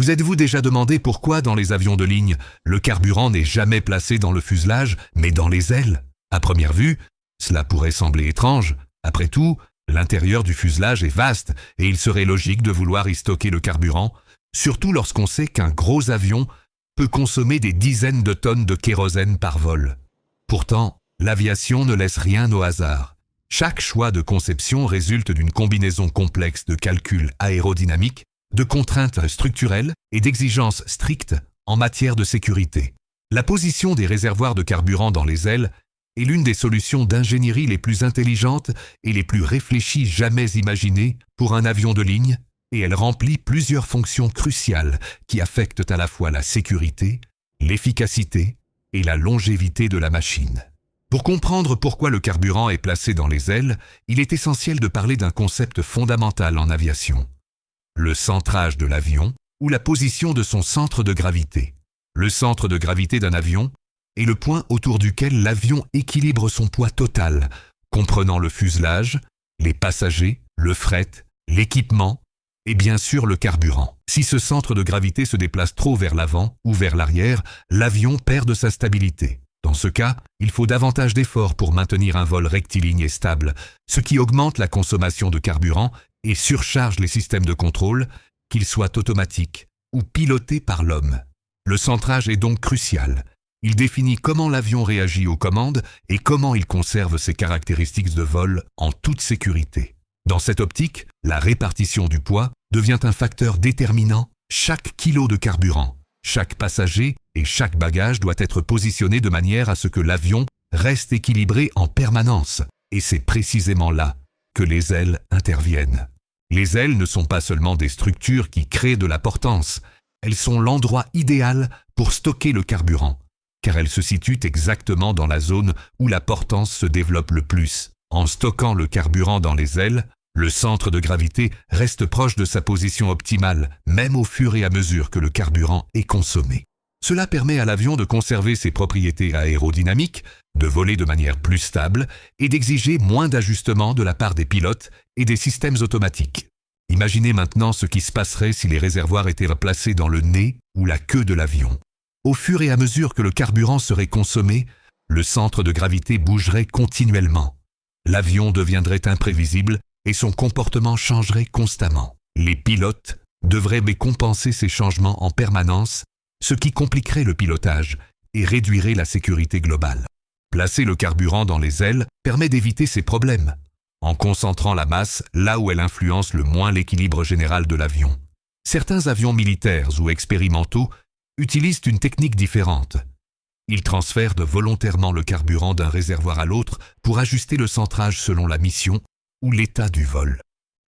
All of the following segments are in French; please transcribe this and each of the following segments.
Vous êtes-vous déjà demandé pourquoi dans les avions de ligne, le carburant n'est jamais placé dans le fuselage, mais dans les ailes? À première vue, cela pourrait sembler étrange. Après tout, l'intérieur du fuselage est vaste et il serait logique de vouloir y stocker le carburant, surtout lorsqu'on sait qu'un gros avion peut consommer des dizaines de tonnes de kérosène par vol. Pourtant, l'aviation ne laisse rien au hasard. Chaque choix de conception résulte d'une combinaison complexe de calculs aérodynamiques, de contraintes structurelles et d'exigences strictes en matière de sécurité. La position des réservoirs de carburant dans les ailes est l'une des solutions d'ingénierie les plus intelligentes et les plus réfléchies jamais imaginées pour un avion de ligne, et elle remplit plusieurs fonctions cruciales qui affectent à la fois la sécurité, l'efficacité et la longévité de la machine. Pour comprendre pourquoi le carburant est placé dans les ailes, il est essentiel de parler d'un concept fondamental en aviation: le centrage de l'avion ou la position de son centre de gravité. Le centre de gravité d'un avion est le point autour duquel l'avion équilibre son poids total, comprenant le fuselage, les passagers, le fret, l'équipement et bien sûr le carburant. Si ce centre de gravité se déplace trop vers l'avant ou vers l'arrière, l'avion perd de sa stabilité. Dans ce cas, il faut davantage d'efforts pour maintenir un vol rectiligne et stable, ce qui augmente la consommation de carburant et surcharge les systèmes de contrôle, qu'ils soient automatiques ou pilotés par l'homme. Le centrage est donc crucial. Il définit comment l'avion réagit aux commandes et comment il conserve ses caractéristiques de vol en toute sécurité. Dans cette optique, la répartition du poids devient un facteur déterminant. Chaque kilo de carburant, chaque passager et chaque bagage doit être positionné de manière à ce que l'avion reste équilibré en permanence. Et c'est précisément là que les ailes interviennent. Les ailes ne sont pas seulement des structures qui créent de la portance, elles sont l'endroit idéal pour stocker le carburant, car elles se situent exactement dans la zone où la portance se développe le plus. En stockant le carburant dans les ailes, le centre de gravité reste proche de sa position optimale, même au fur et à mesure que le carburant est consommé. Cela permet à l'avion de conserver ses propriétés aérodynamiques, de voler de manière plus stable et d'exiger moins d'ajustements de la part des pilotes et des systèmes automatiques. Imaginez maintenant ce qui se passerait si les réservoirs étaient placés dans le nez ou la queue de l'avion. Au fur et à mesure que le carburant serait consommé, le centre de gravité bougerait continuellement. L'avion deviendrait imprévisible et son comportement changerait constamment. Les pilotes devraient compenser ces changements en permanence, ce qui compliquerait le pilotage et réduirait la sécurité globale. Placer le carburant dans les ailes permet d'éviter ces problèmes, en concentrant la masse là où elle influence le moins l'équilibre général de l'avion. Certains avions militaires ou expérimentaux utilisent une technique différente. Ils transfèrent volontairement le carburant d'un réservoir à l'autre pour ajuster le centrage selon la mission ou l'état du vol.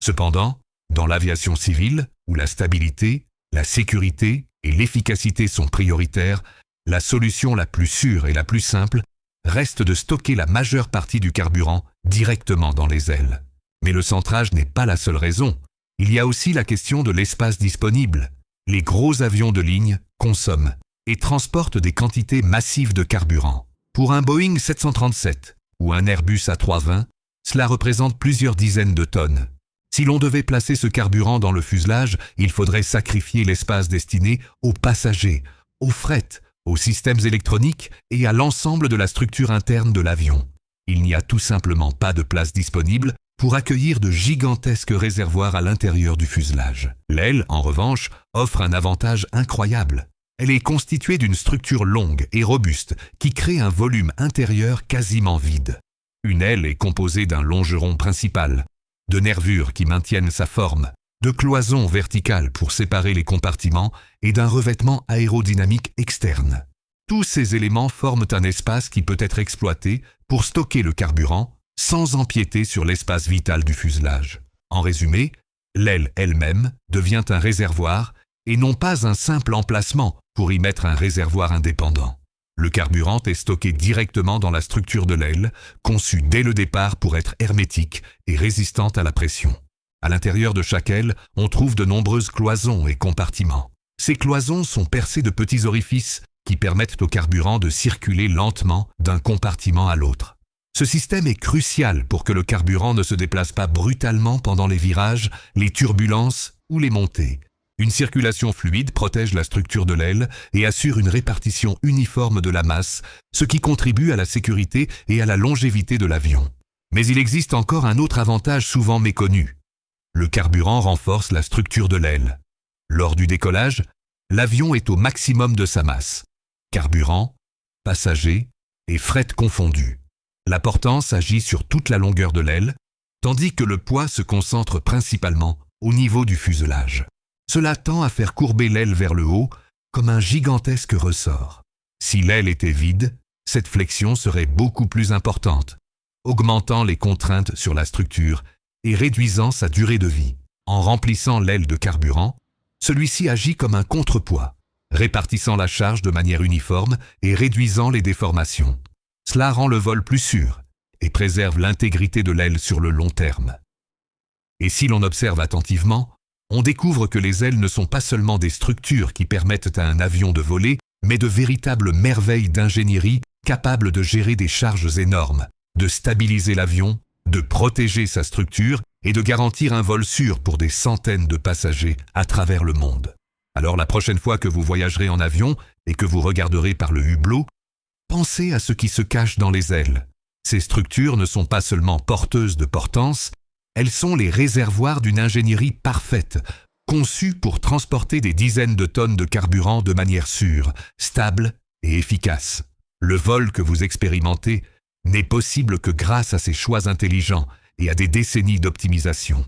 Cependant, dans l'aviation civile, où la stabilité, la sécurité et l'efficacité sont prioritaires, la solution la plus sûre et la plus simple reste de stocker la majeure partie du carburant directement dans les ailes. Mais le centrage n'est pas la seule raison. Il y a aussi la question de l'espace disponible. Les gros avions de ligne consomment et transportent des quantités massives de carburant. Pour un Boeing 737 ou un Airbus A320, cela représente plusieurs dizaines de tonnes. Si l'on devait placer ce carburant dans le fuselage, il faudrait sacrifier l'espace destiné aux passagers, aux fret, aux systèmes électroniques et à l'ensemble de la structure interne de l'avion. Il n'y a tout simplement pas de place disponible pour accueillir de gigantesques réservoirs à l'intérieur du fuselage. L'aile, en revanche, offre un avantage incroyable. Elle est constituée d'une structure longue et robuste qui crée un volume intérieur quasiment vide. Une aile est composée d'un longeron principal, de nervures qui maintiennent sa forme, de cloisons verticales pour séparer les compartiments et d'un revêtement aérodynamique externe. Tous ces éléments forment un espace qui peut être exploité pour stocker le carburant sans empiéter sur l'espace vital du fuselage. En résumé, l'aile elle-même devient un réservoir et non pas un simple emplacement pour y mettre un réservoir indépendant. Le carburant est stocké directement dans la structure de l'aile, conçue dès le départ pour être hermétique et résistante à la pression. À l'intérieur de chaque aile, on trouve de nombreuses cloisons et compartiments. Ces cloisons sont percées de petits orifices qui permettent au carburant de circuler lentement d'un compartiment à l'autre. Ce système est crucial pour que le carburant ne se déplace pas brutalement pendant les virages, les turbulences ou les montées. Une circulation fluide protège la structure de l'aile et assure une répartition uniforme de la masse, ce qui contribue à la sécurité et à la longévité de l'avion. Mais il existe encore un autre avantage souvent méconnu. Le carburant renforce la structure de l'aile. Lors du décollage, l'avion est au maximum de sa masse. Carburant, passagers et fret confondus. La portance agit sur toute la longueur de l'aile, tandis que le poids se concentre principalement au niveau du fuselage. Cela tend à faire courber l'aile vers le haut comme un gigantesque ressort. Si l'aile était vide, cette flexion serait beaucoup plus importante, augmentant les contraintes sur la structure et réduisant sa durée de vie. En remplissant l'aile de carburant, celui-ci agit comme un contrepoids, répartissant la charge de manière uniforme et réduisant les déformations. Cela rend le vol plus sûr et préserve l'intégrité de l'aile sur le long terme. Et si l'on observe attentivement, on découvre que les ailes ne sont pas seulement des structures qui permettent à un avion de voler, mais de véritables merveilles d'ingénierie capables de gérer des charges énormes, de stabiliser l'avion, de protéger sa structure et de garantir un vol sûr pour des centaines de passagers à travers le monde. Alors la prochaine fois que vous voyagerez en avion et que vous regarderez par le hublot, pensez à ce qui se cache dans les ailes. Ces structures ne sont pas seulement porteuses de portance, elles sont les réservoirs d'une ingénierie parfaite, conçue pour transporter des dizaines de tonnes de carburant de manière sûre, stable et efficace. Le vol que vous expérimentez n'est possible que grâce à ces choix intelligents et à des décennies d'optimisation.